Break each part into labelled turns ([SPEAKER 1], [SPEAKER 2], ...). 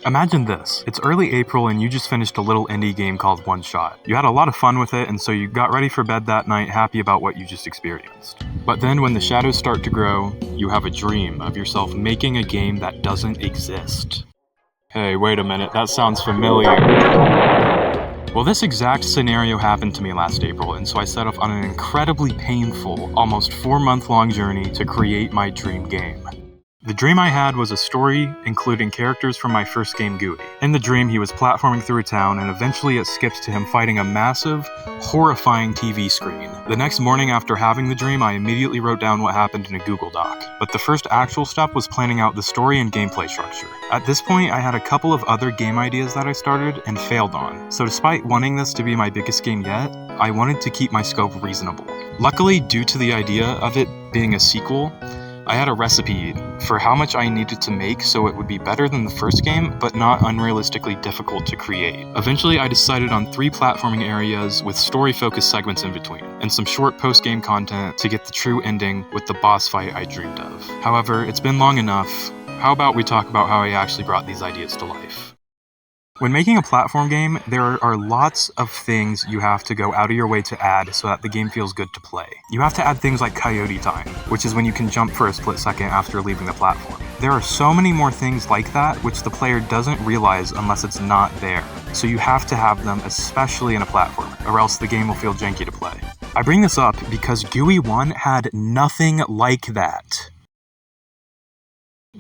[SPEAKER 1] Imagine this. It's early April and you just finished a little indie game called Oneshot. You had a lot of fun with it, and so you got ready for bed that night happy about what you just experienced. But then when the shadows start to grow, you have a dream of yourself making a game that doesn't exist. Hey, wait a minute, that sounds familiar. Well, this exact scenario happened to me last April, and so I set off on an incredibly painful, almost 4-month-long journey to create my dream game. The dream I had was a story including characters from my first game, GUI. In the dream, he was platforming through a town, and eventually it skips to him fighting a massive, horrifying TV screen. The next morning after having the dream, I immediately wrote down what happened in a Google Doc. But the first actual step was planning out the story and gameplay structure. At this point, I had a couple of other game ideas that I started and failed on. So despite wanting this to be my biggest game yet, I wanted to keep my scope reasonable. Luckily, due to the idea of it being a sequel, I had a recipe for how much I needed to make so it would be better than the first game, but not unrealistically difficult to create. Eventually, I decided on 3 platforming areas with story-focused segments in between, and some short post-game content to get the true ending with the boss fight I dreamed of. However, it's been long enough. How about we talk about how I actually brought these ideas to life? When making a platform game, there are lots of things you have to go out of your way to add so that the game feels good to play. You have to add things like coyote time, which is when you can jump for a split second after leaving the platform. There are so many more things like that which the player doesn't realize unless it's not there. So you have to have them, especially in a platformer, or else the game will feel janky to play. I bring this up because GUI 1 had nothing like that.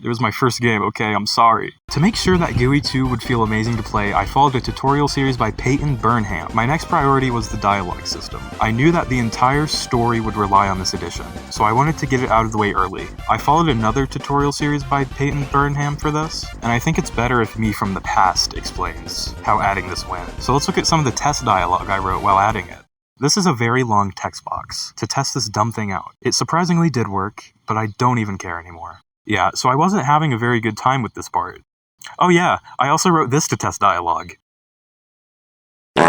[SPEAKER 1] It was my first game, okay, I'm sorry. To make sure that GUI 2 would feel amazing to play, I followed a tutorial series by Peyton Burnham. My next priority was the dialogue system. I knew that the entire story would rely on this edition, so I wanted to get it out of the way early. I followed another tutorial series by Peyton Burnham for this, and I think it's better if me from the past explains how adding this went. So let's look at some of the test dialogue I wrote while adding it. This is a very long text box to test this dumb thing out. It surprisingly did work, but I don't even care anymore. Yeah, so I wasn't having a very good time with this part. Oh yeah, I also wrote this to test dialogue.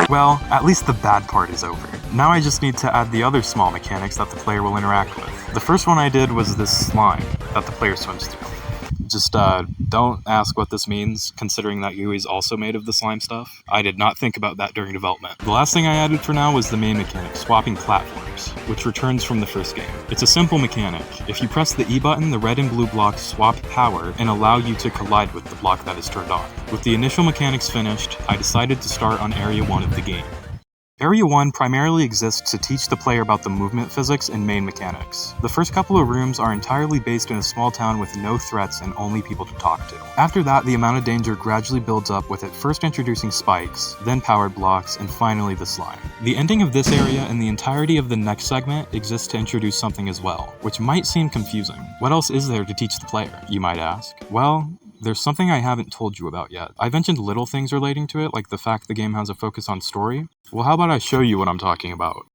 [SPEAKER 1] Well, at least the bad part is over. Now I just need to add the other small mechanics that the player will interact with. The first one I did was this slime that the player swims through. Just don't ask what this means, considering that GUI is also made of the slime stuff. I did not think about that during development. The last thing I added for now was the main mechanic, swapping platforms, which returns from the first game. It's a simple mechanic. If you press the E button, the red and blue blocks swap power and allow you to collide with the block that is turned on. With the initial mechanics finished, I decided to start on Area 1 of the game. Area 1 primarily exists to teach the player about the movement physics and main mechanics. The first couple of rooms are entirely based in a small town with no threats and only people to talk to. After that, the amount of danger gradually builds up, with it first introducing spikes, then powered blocks, and finally the slime. The ending of this area and the entirety of the next segment exists to introduce something as well, which might seem confusing. What else is there to teach the player, you might ask? Well, there's something I haven't told you about yet. I mentioned little things relating to it, like the fact the game has a focus on story. Well, how about I show you what I'm talking about?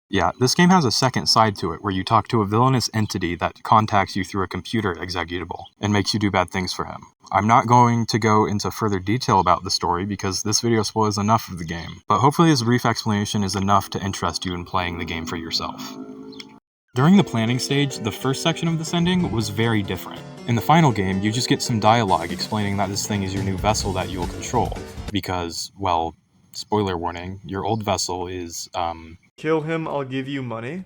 [SPEAKER 1] Yeah, this game has a second side to it where you talk to a villainous entity that contacts you through a computer executable and makes you do bad things for him. I'm not going to go into further detail about the story because this video spoils enough of the game, but hopefully this brief explanation is enough to interest you in playing the game for yourself. During the planning stage, the first section of this ending was very different. In the final game, you just get some dialogue explaining that this thing is your new vessel that you will control, because, well, spoiler warning, your old vessel is,
[SPEAKER 2] Kill him, I'll give you money?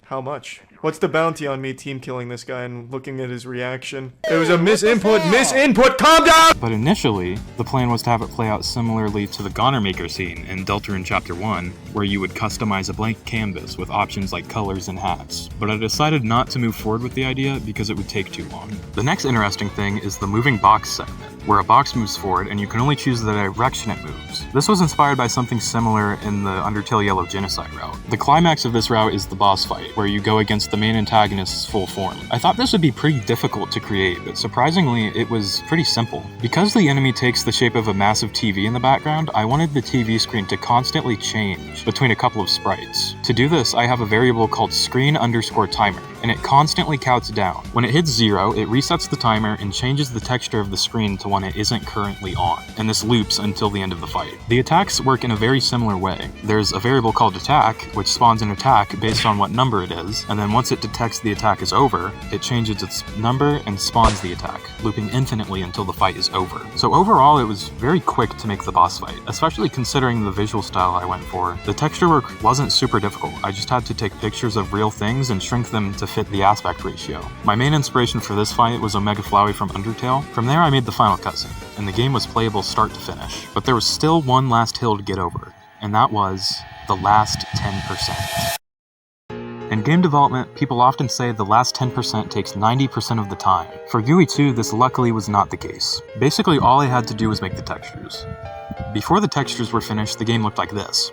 [SPEAKER 2] How much? What's the bounty on me team killing this guy and looking at his reaction? It was a misinput, calm down!
[SPEAKER 1] But initially, the plan was to have it play out similarly to the Goner Maker scene in Deltarune Chapter 1, where you would customize a blank canvas with options like colors and hats. But I decided not to move forward with the idea because it would take too long. The next interesting thing is the moving box segment, where a box moves forward and you can only choose the direction it moves. This was inspired by something similar in the Undertale Yellow Genocide route. The climax of this route is the boss fight, where you go against against the main antagonist's full form. I thought this would be pretty difficult to create, but surprisingly, it was pretty simple. Because the enemy takes the shape of a massive TV in the background, I wanted the TV screen to constantly change between a couple of sprites. To do this, I have a variable called screen_timer, and it constantly counts down. When it hits 0, it resets the timer and changes the texture of the screen to one it isn't currently on, and this loops until the end of the fight. The attacks work in a very similar way. There's a variable called attack, which spawns an attack based on what number it is, and then once it detects the attack is over, it changes its number and spawns the attack, looping infinitely until the fight is over. So overall, it was very quick to make the boss fight, especially considering the visual style I went for. The texture work wasn't super difficult, I just had to take pictures of real things and shrink them to fit the aspect ratio. My main inspiration for this fight was Omega Flowey from Undertale. From there I made the final cutscene, and the game was playable start to finish. But there was still one last hill to get over, and that was the last 10%. In game development, people often say the last 10% takes 90% of the time. For GUI 2, this luckily was not the case. Basically, all I had to do was make the textures. Before the textures were finished, the game looked like this.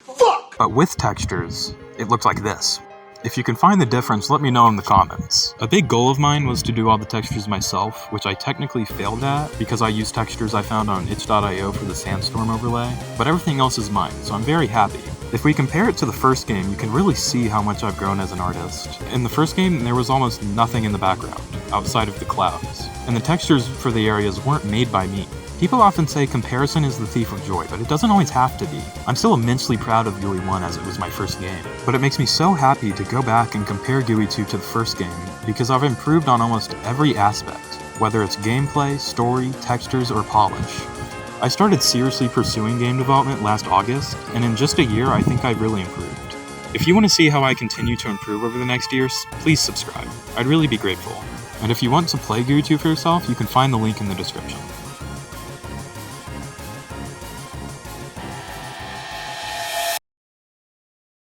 [SPEAKER 1] Fuck! But with textures, it looked like this. If you can find the difference, let me know in the comments. A big goal of mine was to do all the textures myself, which I technically failed at because I used textures I found on itch.io for the sandstorm overlay, but everything else is mine, so I'm very happy. If we compare it to the first game, you can really see how much I've grown as an artist. In the first game, there was almost nothing in the background, outside of the clouds, and the textures for the areas weren't made by me. People often say comparison is the thief of joy, but it doesn't always have to be. I'm still immensely proud of GUI 1 as it was my first game, but it makes me so happy to go back and compare GUI 2 to the first game, because I've improved on almost every aspect, whether it's gameplay, story, textures, or polish. I started seriously pursuing game development last August, and in just a year I think I've really improved. If you want to see how I continue to improve over the next years, please subscribe. I'd really be grateful. And if you want to play GUI 2 for yourself, you can find the link in the description.